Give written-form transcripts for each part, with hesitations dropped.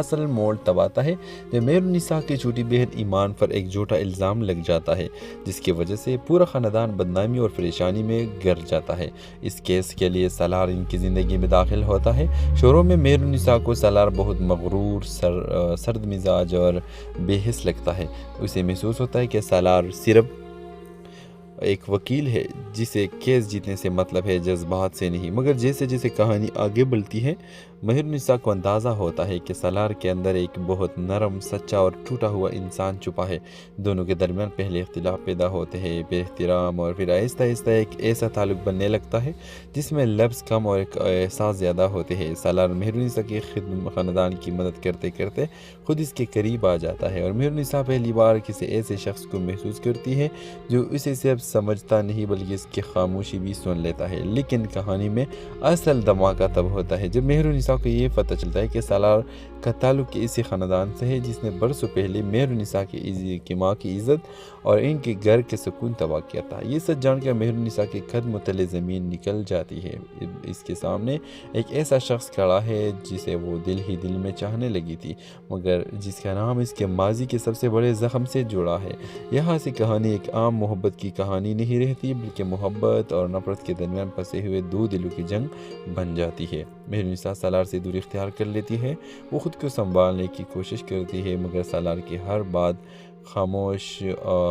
اصل موڑ تب آتا ہے جب مہرالنساء کی چھوٹی بہن ایمان پر ایک جھوٹا الزام لگ جاتا ہے، جس کی وجہ سے پورا خاندان بدنامی اور پریشانی میں گر جاتا ہے۔ اس کیس کے لیے سالار ان کی زندگی میں داخل ہوتا ہے۔ شروع میں مہرالنساء کو سالار بہت مغرور، سرد مزاج اور بے حس لگتا ہے۔ اسے محسوس ہوتا ہے کہ سالار صرف ایک وکیل ہے جسے کیس جیتنے سے مطلب ہے، جذبات سے نہیں۔ مگر جیسے جیسے کہانی آگے بڑھتی ہے، مہرالنساء کو اندازہ ہوتا ہے کہ سالار کے اندر ایک بہت نرم، سچا اور ٹوٹا ہوا انسان چھپا ہے۔ دونوں کے درمیان پہلے اختلاف پیدا ہوتے ہیں، بے احترام، اور پھر آہستہ آہستہ ایک ایسا تعلق بننے لگتا ہے جس میں لفظ کم اور ایک احساس زیادہ ہوتے ہیں۔ سالار مہرالنساء کے خاندان کی مدد کرتے کرتے خود اس کے قریب آ جاتا ہے، اور مہرالنساء پہلی بار کسی ایسے شخص کو محسوس کرتی ہے جو اسے صرف سمجھتا نہیں بلکہ اس کی خاموشی بھی سن لیتا ہے۔ لیکن کہانی میں اصل دھماکہ تب ہوتا ہے جب مہرالنساء کو یہ پتہ چلتا ہے کہ سالار کا تعلق اسی خاندان سے ہے جس نے برسوں پہلے مہرالنساء کی ماں کی عزت اور ان کے گھر کے سکون تباہ کیا تھا۔ یہ سچ جان کر مہرالنساء کے قدم تلے زمین نکل جاتی ہے۔ اس کے سامنے ایک ایسا شخص کھڑا ہے جسے وہ دل ہی دل میں چاہنے لگی تھی، مگر جس کا نام اس کے ماضی کے سب سے بڑے زخم سے جڑا ہے۔ یہاں سے کہانی ایک عام محبت کی کہانی نہیں رہتی، بلکہ محبت اور نفرت کے درمیان پھنسے ہوئے دو دلوں کی جنگ بن جاتی ہے۔ مہرالنساء سالار سے دوری اختیار کر لیتی ہے، وہ خود کو سنبھالنے کی کوشش کرتی ہے، مگر سالار کی ہر بات، خاموش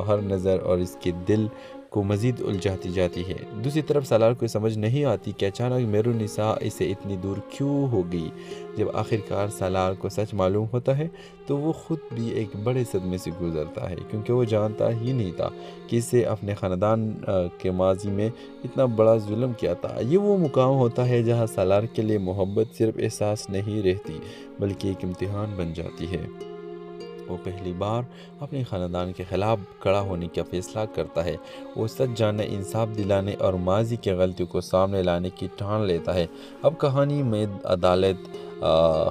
ہر نظر اور اس کے دل کو مزید الجھاتی جاتی ہے۔ دوسری طرف سالار کو سمجھ نہیں آتی کہ اچانک مہرالنساء اسے اتنی دور کیوں ہو گئی۔ جب آخرکار سالار کو سچ معلوم ہوتا ہے تو وہ خود بھی ایک بڑے صدمے سے گزرتا ہے، کیونکہ وہ جانتا ہی نہیں تھا کہ اسے اپنے خاندان کے ماضی میں اتنا بڑا ظلم کیا تھا۔ یہ وہ مقام ہوتا ہے جہاں سالار کے لیے محبت صرف احساس نہیں رہتی بلکہ ایک امتحان بن جاتی ہے۔ وہ پہلی بار اپنے خاندان کے خلاف کھڑا ہونے کا فیصلہ کرتا ہے۔ وہ سچ جاننے، انصاف دلانے اور ماضی کی غلطیوں کو سامنے لانے کی ٹھان لیتا ہے۔ اب کہانی میں عدالت،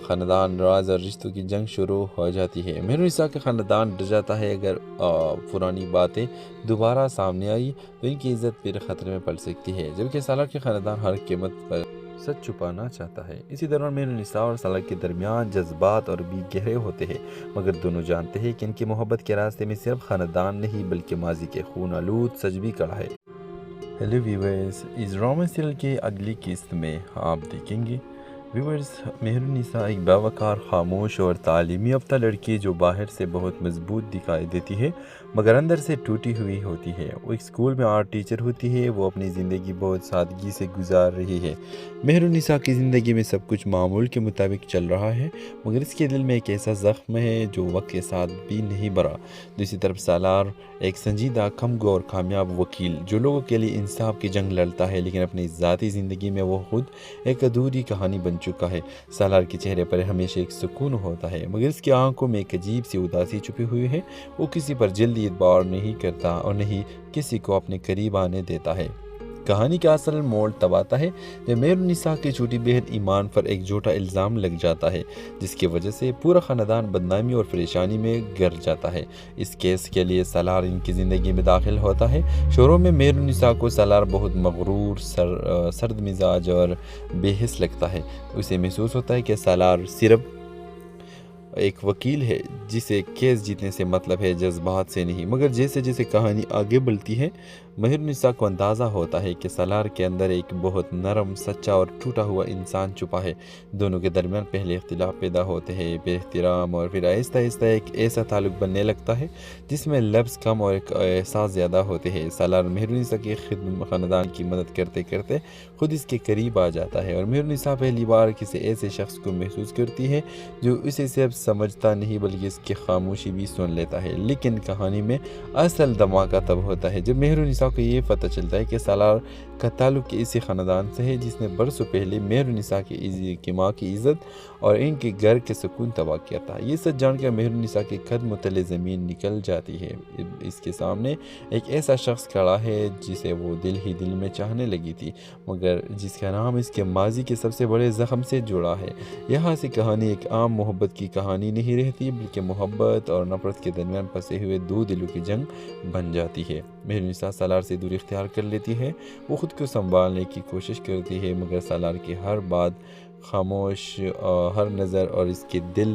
خاندان، راز اور رشتوں کی جنگ شروع ہو جاتی ہے۔ مہرالنساء کا خاندان ڈر جاتا ہے، اگر پرانی باتیں دوبارہ سامنے آئی تو ان کی عزت پھر خطرے میں پڑ سکتی ہے، جبکہ سالار کے خاندان ہر قیمت پر سچ چھپانا چاہتا ہے۔ اسی دوران مہرالنساء اور سالار کے درمیان جذبات اور بھی گہرے ہوتے ہیں، مگر دونوں جانتے ہیں کہ ان کی محبت کے راستے میں صرف خاندان نہیں بلکہ ماضی کے خون آلود سچ بھی کڑا ہے۔ ہیلو ویورز، اس ڈرامہ سیریل کے اگلی قسط میں آپ دیکھیں گے ویورز، مہرالنساء ایک باوقار، خاموش اور تعلیمی یافتہ لڑکی جو باہر سے بہت مضبوط دکھائی دیتی ہے مگر اندر سے ٹوٹی ہوئی ہوتی ہے۔ وہ ایک اسکول میں آرٹ ٹیچر ہوتی ہے، وہ اپنی زندگی بہت سادگی سے گزار رہی ہے۔ مہرالنساء کی زندگی میں سب کچھ معمول کے مطابق چل رہا ہے، مگر اس کے دل میں ایک ایسا زخم ہے جو وقت کے ساتھ بھی نہیں بھرا۔ دوسری طرف سالار ایک سنجیدہ، کمگو اور کامیاب وکیل جو لوگوں کے لیے انصاف کی جنگ لڑتا ہے، لیکن اپنی ذاتی زندگی میں وہ خود ایک ادھوری کہانی بن چکا ہے۔ سالار کے چہرے پر ہمیشہ ایک سکون ہوتا ہے، مگر اس کی آنکھوں میں ایک عجیب سی اداسی چھپی ہوئی ہے۔ وہ کسی پر جلدی اعتبار نہیں کرتا اور نہیں کسی کو اپنے قریب آنے دیتا ہے۔ کہانی کا اصل موڑ تب آتا ہے جب مہرالنساء کی چھوٹی بہن ایمان پر ایک جھوٹا الزام لگ جاتا ہے، جس کی وجہ سے پورا خاندان بدنامی اور پریشانی میں گر جاتا ہے۔ اس کیس کے لیے سالار ان کی زندگی میں داخل ہوتا ہے۔ شروع میں مہرالنساء کو سالار بہت مغرور، سرد مزاج اور بے حس لگتا ہے۔ اسے محسوس ہوتا ہے کہ سالار صرف ایک وکیل ہے جسے کیس جیتنے سے مطلب ہے، جذبات سے نہیں۔ مگر جیسے جیسے کہانی آگے بڑھتی ہے، مہرالنساء کو اندازہ ہوتا ہے کہ سالار کے اندر ایک بہت نرم، سچا اور ٹوٹا ہوا انسان چھپا ہے۔ دونوں کے درمیان پہلے اختلاف پیدا ہوتے ہیں، بے احترام، اور پھر آہستہ آہستہ ایک ایسا تعلق بننے لگتا ہے جس میں لفظ کم اور ایک احساس زیادہ ہوتے ہیں۔ سالار مہرالنساء کے خاندان کی مدد کرتے کرتے خود اس کے قریب آ جاتا ہے، اور مہرالنساء پہلی بار کسی ایسے شخص کو محسوس کرتی ہے جو اسے صرف سمجھتا نہیں بلکہ اس کی خاموشی بھی سن لیتا ہے۔ لیکن کہانی میں اصل دھماکہ تب ہوتا ہے جب مہرالنساء کو یہ پتہ چلتا ہے کہ سالار کا تعلق اسی خاندان سے ہے جس نے برسوں پہلے مہرالنساء کی ماں کی عزت اور ان کے گھر کے سکون تباہ کیا تھا۔ یہ سچ جان کر مہرالنساء کے قدم تلے زمین نکل جاتی ہے۔ اس کے سامنے ایک ایسا شخص کھڑا ہے جسے وہ دل ہی دل میں چاہنے لگی تھی، مگر جس کا نام اس کے ماضی کے سب سے بڑے زخم سے جڑا ہے۔ یہاں سے کہانی ایک عام محبت کی کہانی نہیں رہتی، بلکہ محبت اور نفرت کے درمیان پھنسے ہوئے دو دلوں کی جنگ بن جاتی ہے۔ مہرالنساء سالار سے دوری اختیار کر لیتی ہے، وہ خود کو سنبھالنے کی کوشش کرتی ہے، مگر سالار کی ہر بات، خاموش ہر نظر اور اس کے دل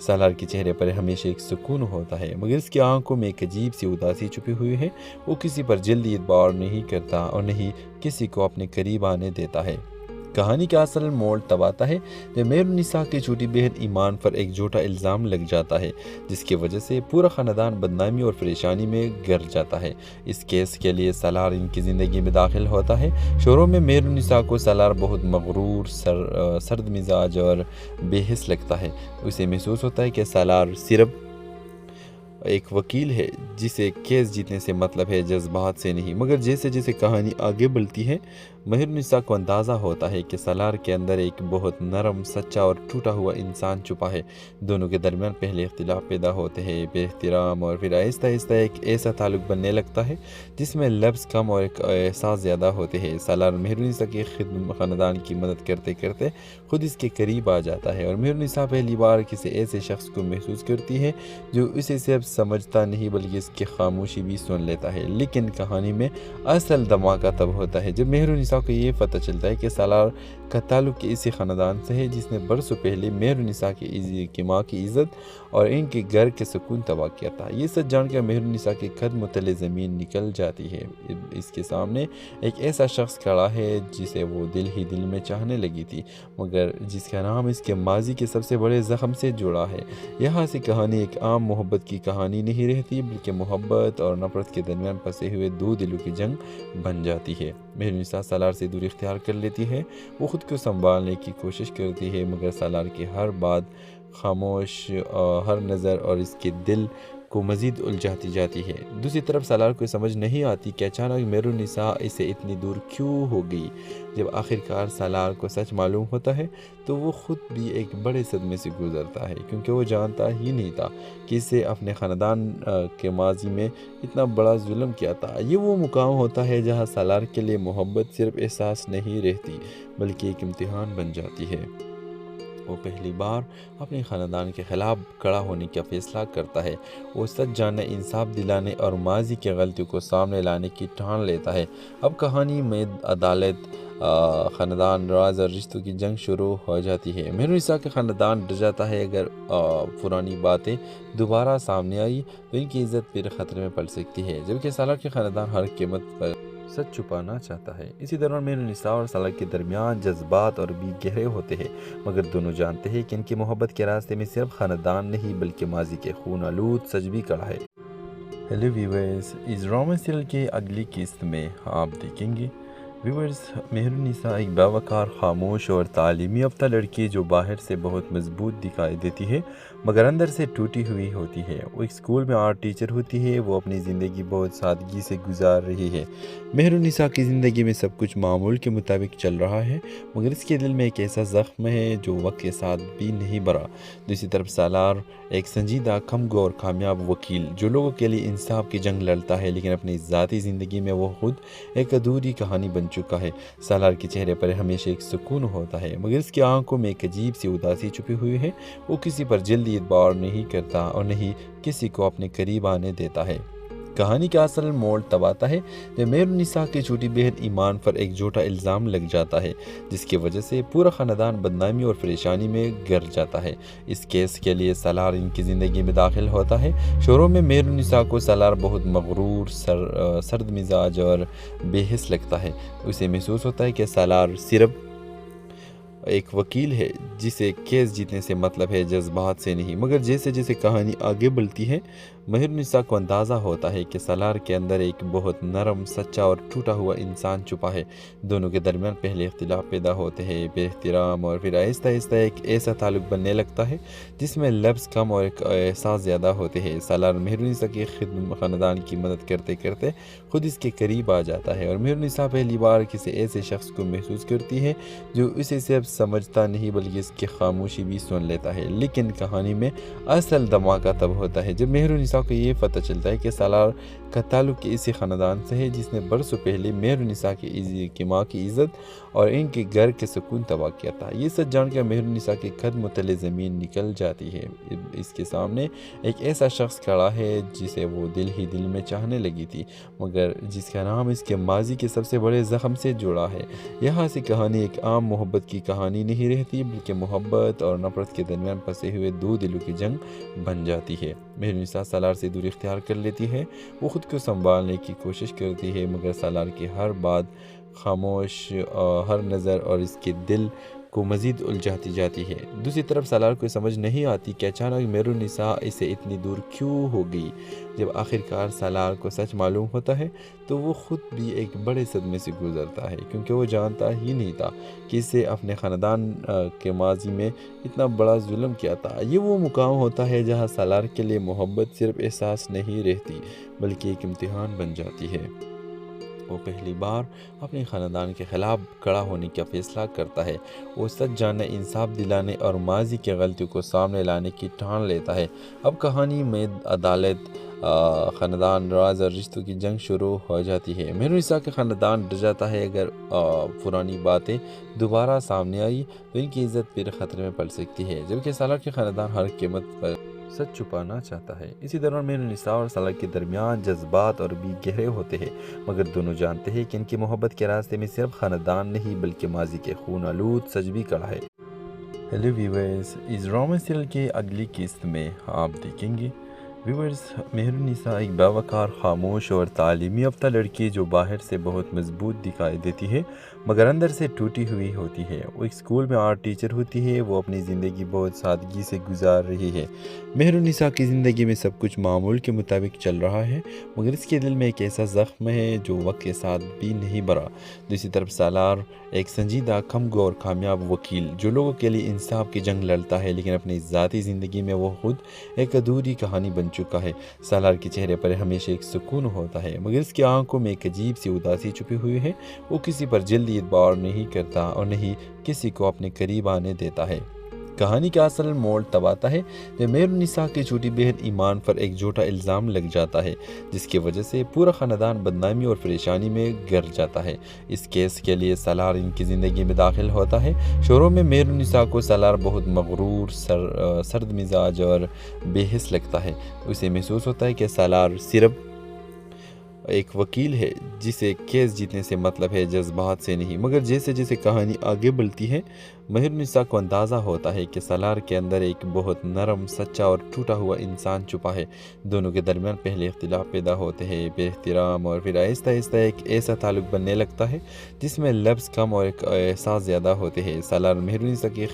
سالار کے چہرے پر ہمیشہ ایک سکون ہوتا ہے، مگر اس کی آنکھوں میں ایک عجیب سی اداسی چھپی ہوئی ہے۔ وہ کسی پر جلدی اعتبار نہیں کرتا اور نہیں کسی کو اپنے قریب آنے دیتا ہے۔ کہانی کا اصل موڑ تب آتا ہے جب مہر النساء کی چھوٹی بہن ایمان پر ایک جھوٹا الزام لگ جاتا ہے، جس کی وجہ سے پورا خاندان بدنامی اور پریشانی میں گر جاتا ہے۔ اس کیس کے لیے سالار ان کی زندگی میں داخل ہوتا ہے۔ شروع میں مہر النساء کو سالار بہت مغرور، سرد مزاج اور بے حس لگتا ہے۔ اسے محسوس ہوتا ہے کہ سالار صرف ایک وکیل ہے جسے کیس جیتنے سے مطلب ہے، جذبات سے نہیں۔ مگر جیسے جیسے کہانی آگے بڑھتی ہے، مہر النساء کو اندازہ ہوتا ہے کہ سالار کے اندر ایک بہت نرم، سچا اور ٹوٹا ہوا انسان چھپا ہے۔ دونوں کے درمیان پہلے اختلاف پیدا ہوتے ہیں، بے احترام، اور پھر آہستہ آہستہ ایک ایسا تعلق بننے لگتا ہے جس میں لفظ کم اور ایک احساس زیادہ ہوتے ہیں۔ سالار مہر النساء کے خاندان کی مدد کرتے کرتے خود اس کے قریب آ جاتا ہے، اور مہر النساء پہلی بار کسی ایسے شخص کو محسوس کرتی ہے جو اسے صرف سمجھتا نہیں بلکہ اس کی خاموشی بھی سن لیتا ہے۔ لیکن کہانی میں اصل دھماکہ تب ہوتا ہے جب مہر النساء کو یہ پتہ چلتا ہے کہ سالار کا تعلق اسی خاندان سے ہے جس نے برسوں پہلے مہر النساء کی ماں کی عزت اور ان کے گھر کے سکون تباہ کیا تھا۔ یہ سچ جان کر مہر النساء کے قدم تلے زمین نکل جاتی ہے۔ اس کے سامنے ایک ایسا شخص کھڑا ہے جسے وہ دل ہی دل میں چاہنے لگی تھی، مگر جس کا نام اس کے ماضی کے سب سے بڑے زخم سے جڑا ہے۔ یہاں سے کہانی ایک عام محبت کی کہانی نہیں رہتی، بلکہ محبت اور نفرت کے درمیان پھنسے ہوئے دو دلوں کی جنگ بن جاتی ہے۔ مہر النساء سالار سے دوری اختیار کر لیتی ہے۔ وہ خود کو سنبھالنے کی کوشش کرتی ہے، مگر سالار کی ہر بات، خاموش ہر نظر اور اس کے دل کو مزید الجھاتی جاتی ہے۔ دوسری طرف سالار کو سمجھ نہیں آتی کہ اچانک مہر النساء اسے اتنی دور کیوں ہو گئی۔ جب آخرکار سالار کو سچ معلوم ہوتا ہے تو وہ خود بھی ایک بڑے صدمے سے گزرتا ہے، کیونکہ وہ جانتا ہی نہیں تھا کہ اسے اپنے خاندان کے ماضی میں اتنا بڑا ظلم کیا تھا۔ یہ وہ مقام ہوتا ہے جہاں سالار کے لیے محبت صرف احساس نہیں رہتی بلکہ ایک امتحان بن جاتی ہے۔ وہ پہلی بار اپنے خاندان کے خلاف کھڑا ہونے کا فیصلہ کرتا ہے۔ وہ سچ جاننے، انصاف دلانے اور ماضی کی غلطیوں کو سامنے لانے کی ٹھان لیتا ہے۔ اب کہانی میں عدالت، خاندان، راز اور رشتوں کی جنگ شروع ہو جاتی ہے۔ مہر النساء کا خاندان ڈر جاتا ہے، اگر پرانی باتیں دوبارہ سامنے آئی تو ان کی عزت پھر خطرے میں پڑ سکتی ہے، جبکہ سالار کے خاندان ہر قیمت پر سچ چھپانا چاہتا ہے۔ اسی دوران مہر النساء اور سالار کے درمیان جذبات اور بھی گہرے ہوتے ہیں، مگر دونوں جانتے ہیں کہ ان کی محبت کے راستے میں صرف خاندان نہیں بلکہ ماضی کے خون آلود سچ بھی کڑا ہے۔ ہیلو ویورز، اس ڈرامہ سیریل کے اگلی قسط میں آپ دیکھیں گے ویورز، مہر النساء ایک باوقار، خاموش اور تعلیمی یافتہ لڑکی جو باہر سے بہت مضبوط دکھائی دیتی ہے مگر اندر سے ٹوٹی ہوئی ہوتی ہے۔ وہ ایک اسکول میں آرٹ ٹیچر ہوتی ہے۔ وہ اپنی زندگی بہت سادگی سے گزار رہی ہے۔ مہر النساء کی زندگی میں سب کچھ معمول کے مطابق چل رہا ہے، مگر اس کے دل میں ایک ایسا زخم ہے جو وقت کے ساتھ بھی نہیں بھرا۔ دوسری طرف سالار ایک سنجیدہ، کمگو اور کامیاب وکیل جو لوگوں کے لیے انصاف کی جنگ لڑتا ہے، لیکن اپنی ذاتی زندگی میں وہ خود ایک ادھوری کہانی بن چکا ہے۔ سالار کے چہرے پر ہمیشہ ایک سکون ہوتا ہے، مگر اس کی آنکھوں میں ایک عجیب سی اداسی چھپی ہوئی ہے۔ وہ کسی پر جلدی اعتبار نہیں کرتا اور نہیں کسی کو اپنے قریب آنے دیتا ہے۔ کہانی کا اصل موڑ تب آتا ہے جب مہر النساء کی چھوٹی بہن ایمان پر ایک جھوٹا الزام لگ جاتا ہے، جس کی وجہ سے پورا خاندان بدنامی اور پریشانی میں گر جاتا ہے۔ اس کیس کے لیے سالار ان کی زندگی میں داخل ہوتا ہے۔ شروع میں مہر النساء کو سالار بہت مغرور، سرد مزاج اور بے حس لگتا ہے۔ اسے محسوس ہوتا ہے کہ سالار صرف ایک وکیل ہے جسے کیس جیتنے سے مطلب ہے، جذبات سے نہیں۔ مگر جیسے جیسے کہانی آگے بڑھتی ہے، مہر النساء کو اندازہ ہوتا ہے کہ سالار کے اندر ایک بہت نرم، سچا اور ٹوٹا ہوا انسان چھپا ہے۔ دونوں کے درمیان پہلے اختلاف پیدا ہوتے ہیں، بے احترام، اور پھر آہستہ آہستہ ایک ایسا تعلق بننے لگتا ہے جس میں لفظ کم اور ایک احساس زیادہ ہوتے ہیں۔ سالار مہر النساء کے خاندان کی مدد کرتے کرتے خود اس کے قریب آ جاتا ہے، اور مہر النساء پہلی بار کسی ایسے شخص کو محسوس کرتی ہے جو اسے صرف سمجھتا نہیں بلکہ اس کی خاموشی بھی سن لیتا ہے۔ لیکن کہانی میں اصل دھماکہ تب ہوتا ہے جب مہر النساء کو یہ پتہ چلتا ہے کہ سالار کا تعلق اسی خاندان سے ہے جس نے برسوں پہلے مہر النساء کی ماں کی عزت اور ان کے گھر کے سکون تباہ کیا تھا۔ یہ سچ جان کر مہر النساء کے قدم تلے زمین نکل جاتی ہے۔ اس کے سامنے ایک ایسا شخص کھڑا ہے جسے وہ دل ہی دل میں چاہنے لگی تھی، مگر جس کا نام اس کے ماضی کے سب سے بڑے زخم سے جڑا ہے۔ یہاں سے کہانی ایک عام محبت کی کہانی کہانی نہیں رہتی بلکہ محبت اور نفرت کے درمیان پھنسے ہوئے دو دلوں کی جنگ بن جاتی ہے۔ مہرالنساء سالار سے دوری اختیار کر لیتی ہے، وہ خود کو سنبھالنے کی کوشش کرتی ہے، مگر سالار کی ہر بات خاموش ہر نظر اور اس کے دل کو مزید الجھاتی جاتی ہے۔ دوسری طرف سالار کو سمجھ نہیں آتی کہ اچانک مہرالنساء اسے اتنی دور کیوں ہو گئی۔ جب آخرکار سالار کو سچ معلوم ہوتا ہے تو وہ خود بھی ایک بڑے صدمے سے گزرتا ہے، کیونکہ وہ جانتا ہی نہیں تھا کہ اسے اپنے خاندان کے ماضی میں اتنا بڑا ظلم کیا تھا۔ یہ وہ مقام ہوتا ہے جہاں سالار کے لیے محبت صرف احساس نہیں رہتی بلکہ ایک امتحان بن جاتی ہے۔ وہ پہلی بار اپنے خاندان کے خلاف کھڑا ہونے کا فیصلہ کرتا ہے۔ وہ سچ جاننے، انصاف دلانے اور ماضی کی غلطیوں کو سامنے لانے کی ٹھان لیتا ہے۔ اب کہانی میں عدالت، خاندان، راز اور رشتوں کی جنگ شروع ہو جاتی ہے۔ مہرالنساء کا خاندان ڈر جاتا ہے، اگر پرانی باتیں دوبارہ سامنے آئی تو ان کی عزت پھر خطرے میں پڑ سکتی ہے، جبکہ سالار کے خاندان ہر قیمت پر سچ چھپانا چاہتا ہے۔ اسی دوران مہرالنساء اور سالار کے درمیان جذبات اور بھی گہرے ہوتے ہیں، مگر دونوں جانتے ہیں کہ ان کی محبت کے راستے میں صرف خاندان نہیں بلکہ ماضی کے خون آلود سچ بھی کڑا ہے۔ ہیلو ویورز، اس ڈرامہ سیریل کے اگلی قسط میں آپ دیکھیں گے ویورز، مہرالنساء ایک باوقار، خاموش اور تعلیمی یافتہ لڑکی جو باہر سے بہت مضبوط دکھائی دیتی ہے مگر اندر سے ٹوٹی ہوئی ہوتی ہے۔ وہ ایک اسکول میں آرٹ ٹیچر ہوتی ہے، وہ اپنی زندگی بہت سادگی سے گزار رہی ہے۔ مہرالنساء کی زندگی میں سب کچھ معمول کے مطابق چل رہا ہے، مگر اس کے دل میں ایک ایسا زخم ہے جو وقت کے ساتھ بھی نہیں بھرا۔ دوسری طرف سالار ایک سنجیدہ، کم گو اور کامیاب وکیل جو لوگوں کے لیے انصاف کی جنگ لڑتا ہے، لیکن اپنی ذاتی زندگی میں وہ خود ایک ادھوری کہانی بن چکا ہے۔ سالار کے چہرے پر ہمیشہ ایک سکون ہوتا ہے، مگر اس کی آنکھوں میں ایک عجیب سی اداسی چھپی ہوئی ہے۔ وہ کسی پر جلدی اعتبار نہیں کرتا اور نہیں کسی کو اپنے قریب آنے دیتا ہے۔ کہانی کا اصل موڑ تب آتا ہے جب مہرالنساء کی چھوٹی بہن ایمان پر ایک جھوٹا الزام لگ جاتا ہے، جس کی وجہ سے پورا خاندان بدنامی اور پریشانی میں گر جاتا ہے۔ اس کیس کے لیے سالار ان کی زندگی میں داخل ہوتا ہے۔ شروع میں مہرالنساء کو سالار بہت مغرور، سرد مزاج اور بے حس لگتا ہے۔ اسے محسوس ہوتا ہے کہ سالار صرف ایک وکیل ہے جسے کیس جیتنے سے مطلب ہے، جذبات سے نہیں۔ مگر جیسے جیسے کہانی آگے بڑھتی ہے مہرالنساء کو اندازہ ہوتا ہے کہ سالار کے اندر ایک بہت نرم، سچا اور ٹوٹا ہوا انسان چھپا ہے۔ دونوں کے درمیان پہلے اختلاف پیدا ہوتے ہیں، بے احترام، اور پھر آہستہ آہستہ ایک ایسا تعلق بننے لگتا ہے جس میں لفظ کم اور ایک احساس زیادہ ہوتے ہیں۔ سالار مہرالنساء کے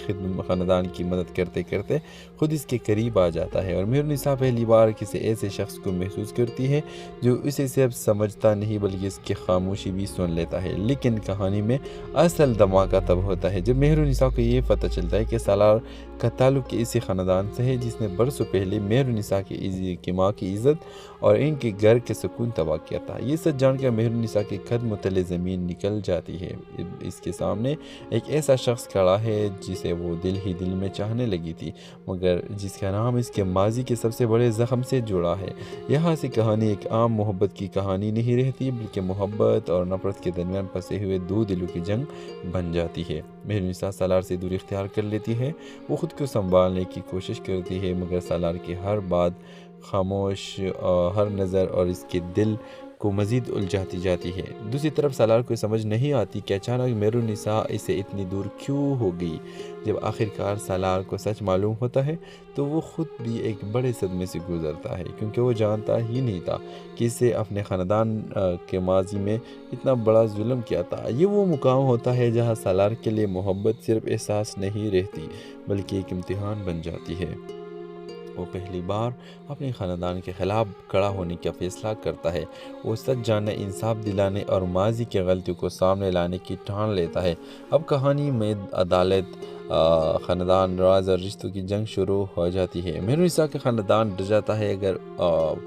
خاندان کی مدد کرتے کرتے خود اس کے قریب آ جاتا ہے، اور مہرالنساء پہلی بار کسی ایسے شخص کو محسوس کرتی ہے جو اسے صرف سمجھتا نہیں بلکہ اس کی خاموشی بھی سن لیتا ہے۔ لیکن کہانی میں اصل دھماکہ تب ہوتا ہے جب مہرالنساء کو یہ پتہ چلتا ہے کہ سالار کا تعلق اسی خاندان سے ہے جس نے برسوں پہلے مہرالنساء کی ماں کی عزت اور ان کے گھر کے سکون تباہ کیا تھا۔ یہ سچ جان کر مہرالنساء کے قدموں تلے زمین نکل جاتی ہے۔ اس کے سامنے ایک ایسا شخص کھڑا ہے جسے وہ دل ہی دل میں چاہنے لگی تھی، مگر جس کا نام اس کے ماضی کے سب سے بڑے زخم سے جڑا ہے۔ یہاں سے کہانی ایک عام محبت کی کہانی نہیں رہتی بلکہ محبت اور نفرت کے درمیان پھنسے ہوئے دو دلوں کی جنگ بن جاتی ہے۔ مہرالنساء سالار سے دوری اختیار کر لیتی ہے، وہ خود کو سنبھالنے کی کوشش کرتی ہے، مگر سالار کی ہر بات خاموش ہر نظر اور اس کے دل کو مزید الجھاتی جاتی ہے۔ دوسری طرف سالار کو سمجھ نہیں آتی کہ اچانک مہرالنساء اسے اتنی دور کیوں ہو گئی۔ جب آخرکار سالار کو سچ معلوم ہوتا ہے تو وہ خود بھی ایک بڑے صدمے سے گزرتا ہے، کیونکہ وہ جانتا ہی نہیں تھا کہ اسے اپنے خاندان کے ماضی میں اتنا بڑا ظلم کیا تھا۔ یہ وہ مقام ہوتا ہے جہاں سالار کے لیے محبت صرف احساس نہیں رہتی بلکہ ایک امتحان بن جاتی ہے۔ وہ پہلی بار اپنے خاندان کے خلاف کھڑا ہونے کا فیصلہ کرتا ہے۔ وہ سچ جاننے، انصاف دلانے اور ماضی کی غلطیوں کو سامنے لانے کی ٹھان لیتا ہے۔ اب کہانی میں عدالت، خاندان، راز اور رشتوں کی جنگ شروع ہو جاتی ہے۔ مہرالنساء کا خاندان ڈر جاتا ہے، اگر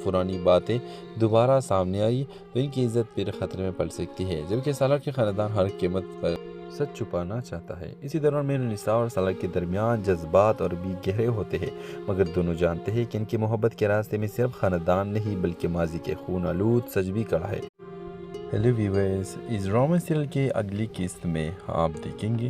پرانی باتیں دوبارہ سامنے آئی تو ان کی عزت پھر خطرے میں پڑ سکتی ہے، جبکہ سالار کے خاندان ہر قیمت پر سچ چھپانا چاہتا ہے۔ اسی دوران مہرالنساء اور سالار کے درمیان جذبات اور بھی گہرے ہوتے ہیں، مگر دونوں جانتے ہیں کہ ان کی محبت کے راستے میں صرف خاندان نہیں بلکہ ماضی کے خون آلود سچ بھی کڑا ہے۔ ہیلو ویورز، اس ڈرامہ سیریل کے اگلی قسط میں آپ دیکھیں گے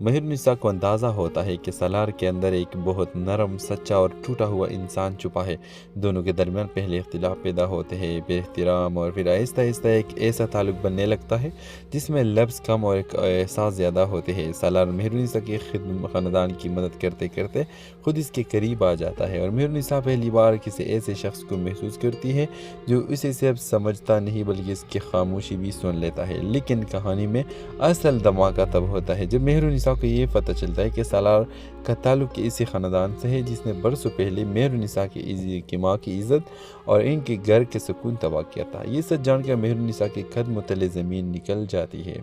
مہرالنساء کو اندازہ ہوتا ہے کہ سالار کے اندر ایک بہت نرم، سچا اور ٹوٹا ہوا انسان چھپا ہے۔ دونوں کے درمیان پہلے اختلاف پیدا ہوتے ہیں، بے احترام، اور پھر آہستہ آہستہ ایک ایسا تعلق بننے لگتا ہے جس میں لفظ کم اور ایک احساس زیادہ ہوتے ہیں۔ سالار مہرالنساء کے خاندان کی مدد کرتے کرتے خود اس کے قریب آ جاتا ہے، اور مہرالنساء پہلی بار کسی ایسے شخص کو محسوس کرتی ہے جو اسے صرف سمجھتا نہیں بلکہ اس کی خاموشی بھی سن لیتا ہے۔ لیکن کہانی میں اصل دھماکہ تب ہوتا ہے جب مہرالنساء کو یہ پتہ چلتا ہے کہ سالار کا تعلق اسی خاندان سے ہے جس نے برسوں پہلے مہرالنساء کی ماں کی عزت اور ان کے گھر کے سکون تباہ کیا تھا۔ یہ سچ جان کر مہرالنساء کے قدموں تلے زمین نکل جاتی ہے۔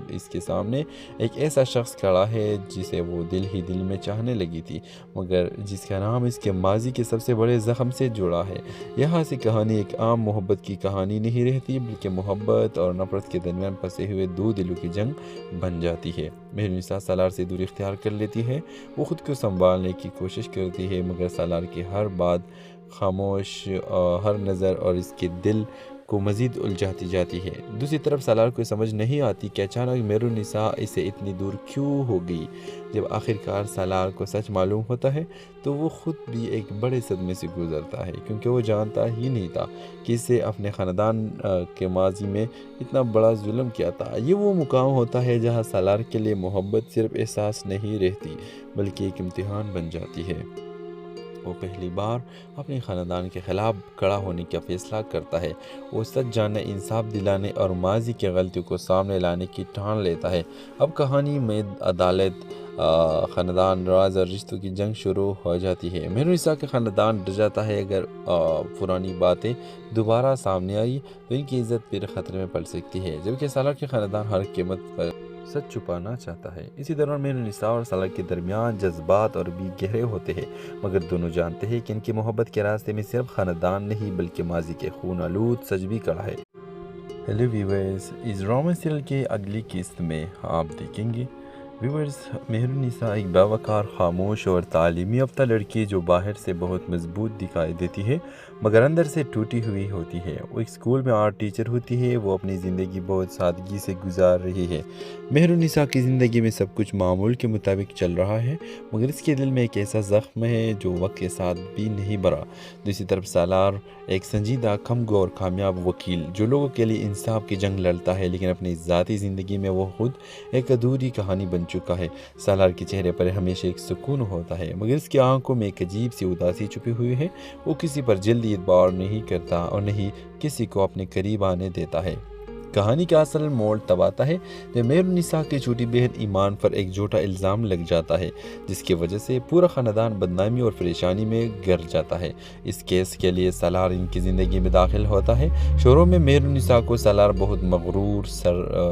اس کے سامنے ایک ایسا شخص کھڑا ہے جسے وہ دل ہی دل میں چاہنے لگی تھی، مگر جس کا نام اس کے ماضی کے سب سے بڑے زخم سے جڑا ہے۔ یہاں سے کہانی ایک عام محبت کی کہانی نہیں رہتی، بلکہ محبت اور نفرت کے درمیان پھنسے ہوئے دو دلوں کی جنگ بن جاتی ہے۔ مہرالنساء سالار سے دوری اختیار کر لیتی ہے، وہ خود کو سنبھالنے کی کوشش کرتی ہے، مگر سالار کی ہر بات، خاموش ہر نظر اور اس کے دل کو مزید الجھاتی جاتی ہے۔ دوسری طرف سالار کو سمجھ نہیں آتی کہ اچانک مہرالنساء اسے اتنی دور کیوں ہو گئی۔ جب آخرکار سالار کو سچ معلوم ہوتا ہے تو وہ خود بھی ایک بڑے صدمے سے گزرتا ہے، کیونکہ وہ جانتا ہی نہیں تھا کہ اسے اپنے خاندان کے ماضی میں اتنا بڑا ظلم کیا تھا۔ یہ وہ مقام ہوتا ہے جہاں سالار کے لیے محبت صرف احساس نہیں رہتی بلکہ ایک امتحان بن جاتی ہے۔ وہ پہلی بار اپنے خاندان کے خلاف کھڑا ہونے کا فیصلہ کرتا ہے۔ وہ سچ جاننے، انصاف دلانے اور ماضی کی غلطیوں کو سامنے لانے کی ٹھان لیتا ہے۔ اب کہانی میں عدالت، خاندان، راز اور رشتوں کی جنگ شروع ہو جاتی ہے۔ مہرالنساء کا خاندان ڈر جاتا ہے، اگر پرانی باتیں دوبارہ سامنے آئی تو ان کی عزت پھر خطرے میں پڑ سکتی ہے، جبکہ سالار کے خاندان ہر قیمت پر سچ چھپانا چاہتا ہے۔ اسی دوران مہرالنساء اور سالار کے درمیان جذبات اور بھی گہرے ہوتے ہیں، مگر دونوں جانتے ہیں کہ ان کی محبت کے راستے میں صرف خاندان نہیں بلکہ ماضی کے خون آلود سچ بھی کڑا ہے۔ ہیلو ویورز، اس ڈرامہ سیریل کے اگلی قسط میں آپ دیکھیں گے ویورز، مہرالنساء ایک باوقار، خاموش اور تعلیمی یافتہ لڑکی جو باہر سے بہت مضبوط دکھائی دیتی ہے مگر اندر سے ٹوٹی ہوئی ہوتی ہے۔ وہ ایک اسکول میں آرٹ ٹیچر ہوتی ہے، وہ اپنی زندگی بہت سادگی سے گزار رہی ہے۔ مہرالنساء کی زندگی میں سب کچھ معمول کے مطابق چل رہا ہے، مگر اس کے دل میں ایک ایسا زخم ہے جو وقت کے ساتھ بھی نہیں بھرا۔ دوسری طرف سالار ایک سنجیدہ، کمگو اور کامیاب وکیل جو لوگوں کے لیے انصاف کی جنگ لڑتا ہے، لیکن اپنی ذاتی زندگی میں وہ خود ایک ادھوری کہانی بن چکا ہے۔ سالار کے چہرے پر ہمیشہ ایک سکون ہوتا ہے، مگر اس کی آنکھوں میں ایک عجیب سی اداسی چھپی ہوئی ہے۔ وہ کسی پر جلدی اعتبار نہیں کرتا اور نہیں کسی کو اپنے قریب آنے دیتا ہے۔ کہانی کا اصل موڑ تب آتا ہے جب مہرالنساء کی چھوٹی بہن ایمان پر ایک جھوٹا الزام لگ جاتا ہے، جس کی وجہ سے پورا خاندان بدنامی اور پریشانی میں گر جاتا ہے۔ اس کیس کے لیے سالار ان کی زندگی میں داخل ہوتا ہے۔ شروع میں مہرالنساء کو سالار بہت مغرور،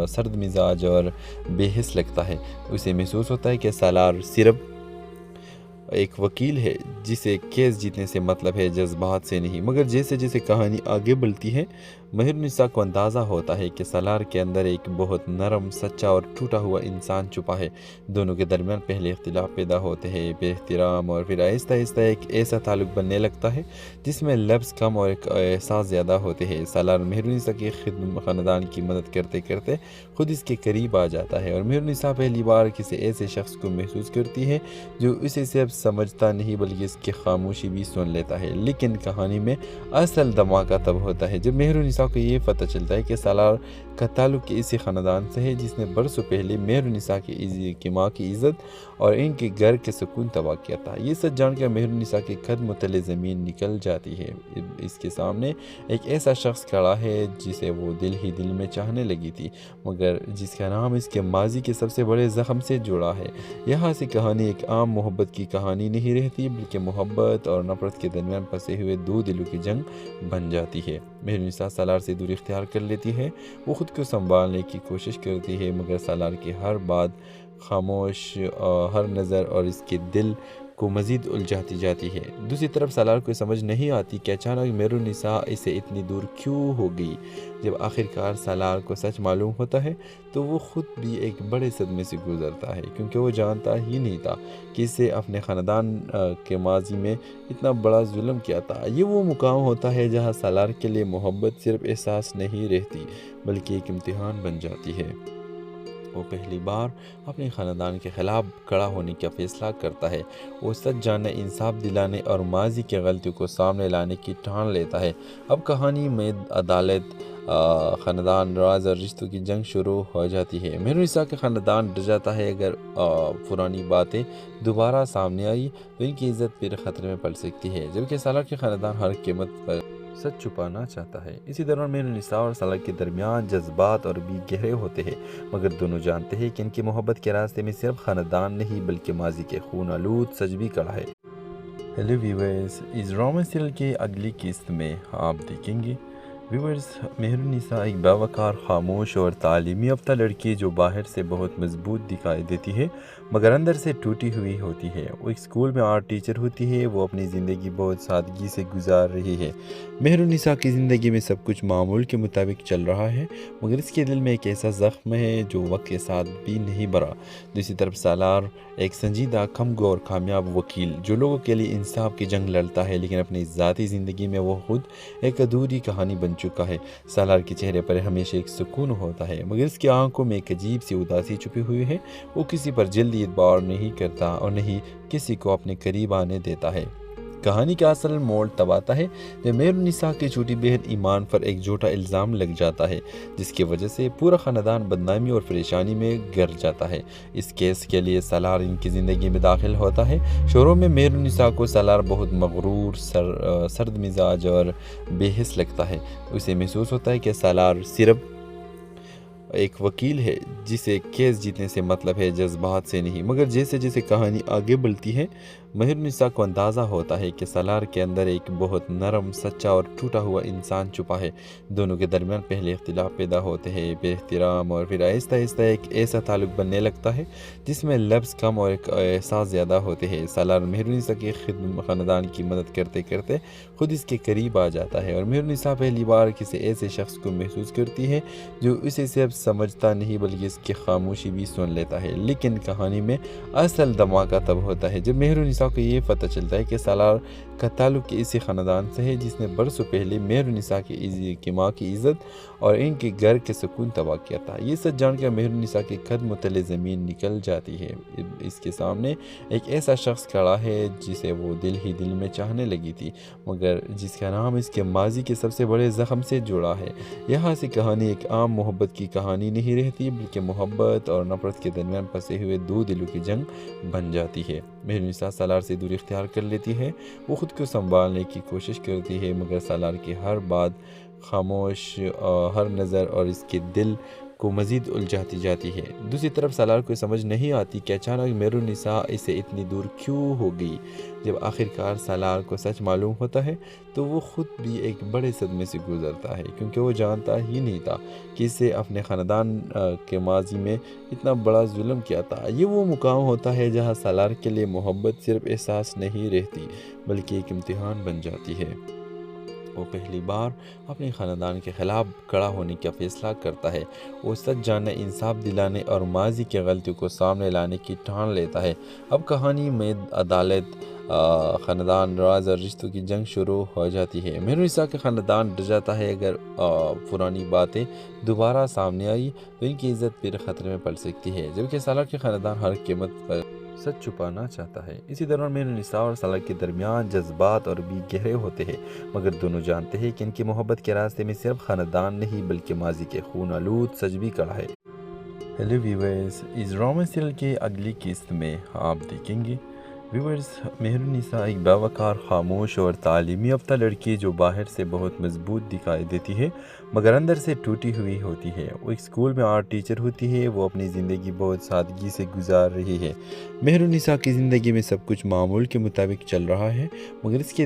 سرد مزاج اور بے حس لگتا ہے۔ اسے محسوس ہوتا ہے کہ سالار صرف ایک وکیل ہے جسے کیس جیتنے سے مطلب ہے، جذبات سے نہیں۔ مگر جیسے جیسے کہانی آگے بڑھتی ہے مہرالنساء کو اندازہ ہوتا ہے کہ سالار کے اندر ایک بہت نرم، سچا اور ٹوٹا ہوا انسان چھپا ہے۔ دونوں کے درمیان پہلے اختلاف پیدا ہوتے ہیں، بے احترام، اور پھر آہستہ آہستہ ایک ایسا تعلق بننے لگتا ہے جس میں لفظ کم اور ایک احساس زیادہ ہوتے ہیں۔ سالار مہرالنساء کے خاندان کی مدد کرتے کرتے خود اس کے قریب آ جاتا ہے، اور مہرالنساء پہلی بار کسی ایسے شخص کو محسوس کرتی ہے جو اسے صرف سمجھتا نہیں بلکہ اس کی خاموشی بھی سن لیتا ہے۔ لیکن کہانی میں اصل دھماکہ تب ہوتا ہے جب مہرالنساء کو یہ پتہ چلتا ہے کہ سالار کا تعلق اسی خاندان سے ہے جس نے برسوں پہلے مہرالنساء کی ماں کی عزت اور ان کے گھر کے سکون تباہ کیا تھا۔ یہ سچ جان کر مہرالنساء کے قدموں تلے زمین نکل جاتی ہے۔ اس کے سامنے ایک ایسا شخص کھڑا ہے جسے وہ دل ہی دل میں چاہنے لگی تھی، مگر جس کا نام اس کے ماضی کے سب سے بڑے زخم سے جڑا ہے۔ یہاں سے کہانی ایک عام محبت کی کہانی نہیں رہتی، بلکہ محبت اور نفرت کے درمیان پھنسے ہوئے دو دلوں کی جنگ بن جاتی ہے۔ مہرالنساء سالار سے دوری اختیار کر لیتی ہے، وہ خود کو سنبھالنے کی کوشش کرتی ہے، مگر سالار کی ہر بات، خاموش ہر نظر اور اس کے دل کو مزید الجھاتی جاتی ہے۔ دوسری طرف سالار کو سمجھ نہیں آتی کہ اچانک مہرالنساء اسے اتنی دور کیوں ہو گئی۔ جب آخرکار سالار کو سچ معلوم ہوتا ہے تو وہ خود بھی ایک بڑے صدمے سے گزرتا ہے، کیونکہ وہ جانتا ہی نہیں تھا کہ اسے اپنے خاندان کے ماضی میں اتنا بڑا ظلم کیا تھا۔ یہ وہ مقام ہوتا ہے جہاں سالار کے لیے محبت صرف احساس نہیں رہتی بلکہ ایک امتحان بن جاتی ہے۔ وہ پہلی بار اپنے خاندان کے خلاف کھڑا ہونے کا فیصلہ کرتا ہے۔ وہ سچ جاننے، انصاف دلانے اور ماضی کی غلطیوں کو سامنے لانے کی ٹھان لیتا ہے۔ اب کہانی میں عدالت، خاندان، راز اور رشتوں کی جنگ شروع ہو جاتی ہے۔ مہر النساء کا خاندان ڈر جاتا ہے اگر پرانی باتیں دوبارہ سامنے آئی تو ان کی عزت پھر خطرے میں پڑ سکتی ہے، جبکہ سالار کے خاندان ہر قیمت پر سچ چھپانا چاہتا ہے۔ اسی دوران مہر النساء اور سالار کے درمیان جذبات اور بھی گہرے ہوتے ہیں، مگر دونوں جانتے ہیں کہ ان کی محبت کے راستے میں صرف خاندان نہیں بلکہ ماضی کے خون آلود سچ بھی کڑا ہے۔ ہیلو ویورز، اس ڈرامہ سیریل کی اگلی قسط میں آپ دیکھیں گے ویورز، مہر النساء ایک باوقار، خاموش اور تعلیمی یافتہ لڑکی جو باہر سے بہت مضبوط دکھائی دیتی ہے مگر اندر سے ٹوٹی ہوئی ہوتی ہے۔ وہ ایک اسکول میں آرٹ ٹیچر ہوتی ہے۔ وہ اپنی زندگی بہت سادگی سے گزار رہی ہے۔ مہر النساء کی زندگی میں سب کچھ معمول کے مطابق چل رہا ہے مگر اس کے دل میں ایک ایسا زخم ہے جو وقت کے ساتھ بھی نہیں بھرا۔ دوسری طرف سالار ایک سنجیدہ، کمگو اور کامیاب وکیل جو لوگوں کے لیے انصاف کی جنگ لڑتا ہے، لیکن اپنی ذاتی زندگی میں وہ خود ایک ادھوری کہانی بن چکا ہے۔ سالار کے چہرے پر ہمیشہ ایک سکون ہوتا ہے مگر اس کی آنکھوں میں ایک عجیب سی اداسی چھپی ہوئی ہے۔ وہ کسی پر جلدی اعتبار نہیں کرتا اور نہیں کسی کو اپنے قریب آنے دیتا ہے۔ کہانی کا اصل موڑ تب آتا ہے جب مہر النساء کی چھوٹی بہن ایمان پر ایک جھوٹا الزام لگ جاتا ہے جس کی وجہ سے پورا خاندان بدنامی اور پریشانی میں گر جاتا ہے۔ اس کیس کے لیے سالار ان کی زندگی میں داخل ہوتا ہے۔ شروع میں مہر النساء کو سالار بہت مغرور، سرد مزاج اور بے حس لگتا ہے۔ اسے محسوس ہوتا ہے کہ سالار صرف ایک وکیل ہے جسے کیس جیتنے سے مطلب ہے، جذبات سے نہیں۔ مگر جیسے جیسے کہانی آگے بڑھتی ہے مہر النساء کو اندازہ ہوتا ہے کہ سالار کے اندر ایک بہت نرم، سچا اور ٹوٹا ہوا انسان چھپا ہے۔ دونوں کے درمیان پہلے اختلاف پیدا ہوتے ہیں، پھر احترام، اور پھر آہستہ آہستہ ایک ایسا تعلق بننے لگتا ہے جس میں لفظ کم اور ایک احساس زیادہ ہوتے ہیں۔ سالار مہر النساء کے خاندان کی مدد کرتے کرتے خود اس کے قریب آ جاتا ہے اور مہر النساء پہلی بار کسی ایسے شخص کو محسوس کرتی ہے جو اسے صرف سمجھتا نہیں بلکہ اس کی خاموشی بھی سن لیتا ہے۔ لیکن کہانی میں اصل دھماکہ تب ہوتا ہے جب مہر النساء کو یہ پتہ چلتا ہے کہ سالار کا تعلق اسی خاندان سے ہے جس نے برسوں پہلے مہر النساء کی ماں کی عزت اور ان کے گھر کے سکون تباہ کیا تھا۔ یہ سچ جان کر مہر النساء کے قدم تلے زمین نکل جاتی ہے۔ اس کے سامنے ایک ایسا شخص کھڑا ہے جسے وہ دل ہی دل میں چاہنے لگی تھی مگر جس کا نام اس کے ماضی کے سب سے بڑے زخم سے جڑا ہے۔ یہاں سے کہانی ایک عام محبت کی کہانی نہیں رہتی بلکہ محبت اور نفرت کے درمیان پھنسے ہوئے دو دلوں کی جنگ بن جاتی ہے۔ مہر النساء سالار سے دوری اختیار کر لیتی ہے۔ وہ خود کو سنبھالنے کی کوشش کرتی ہے مگر سالار کی ہر بات، خاموش ہر نظر اور اس کے دل کو مزید الجھاتی جاتی ہے۔ دوسری طرف سالار کو سمجھ نہیں آتی کہ اچانک مہر النساء اسے اتنی دور کیوں ہو گئی۔ جب آخرکار سالار کو سچ معلوم ہوتا ہے تو وہ خود بھی ایک بڑے صدمے سے گزرتا ہے کیونکہ وہ جانتا ہی نہیں تھا کہ اسے اپنے خاندان کے ماضی میں اتنا بڑا ظلم کیا تھا۔ یہ وہ مقام ہوتا ہے جہاں سالار کے لیے محبت صرف احساس نہیں رہتی بلکہ ایک امتحان بن جاتی ہے۔ وہ پہلی بار اپنے خاندان کے خلاف کھڑا ہونے کا فیصلہ کرتا ہے۔ وہ سچ جاننے، انصاف دلانے اور ماضی کی غلطیوں کو سامنے لانے کی ٹھان لیتا ہے۔ اب کہانی میں عدالت، خاندان، راز اور رشتوں کی جنگ شروع ہو جاتی ہے۔ مہر النساء کا خاندان ڈر جاتا ہے اگر پرانی باتیں دوبارہ سامنے آئی تو ان کی عزت پھر خطرے میں پڑ سکتی ہے، جبکہ سالار کے خاندان ہر قیمت پر سچ چھپانا چاہتا ہے۔ اسی دوران مہر النساء اور سالار کے درمیان جذبات اور بھی گہرے ہوتے ہیں مگر دونوں جانتے ہیں کہ ان کی محبت کے راستے میں صرف خاندان نہیں بلکہ ماضی کے خون آلود سچ بھی کڑا ہے۔ ہیلو ویورز، اس ڈرامہ سیریل کی اگلی قسط میں آپ دیکھیں گے ویورز، مہر النساء ایک باوقار، خاموش اور تعلیمی یافتہ لڑکی جو باہر سے بہت مضبوط دکھائی دیتی ہے مگر اندر سے ٹوٹی ہوئی ہوتی ہے۔ وہ ایک اسکول میں آرٹ ٹیچر ہوتی ہے۔ وہ اپنی زندگی بہت سادگی سے گزار رہی ہے۔ مہر النساء کی زندگی میں سب کچھ معمول کے مطابق چل رہا ہے مگر اس کے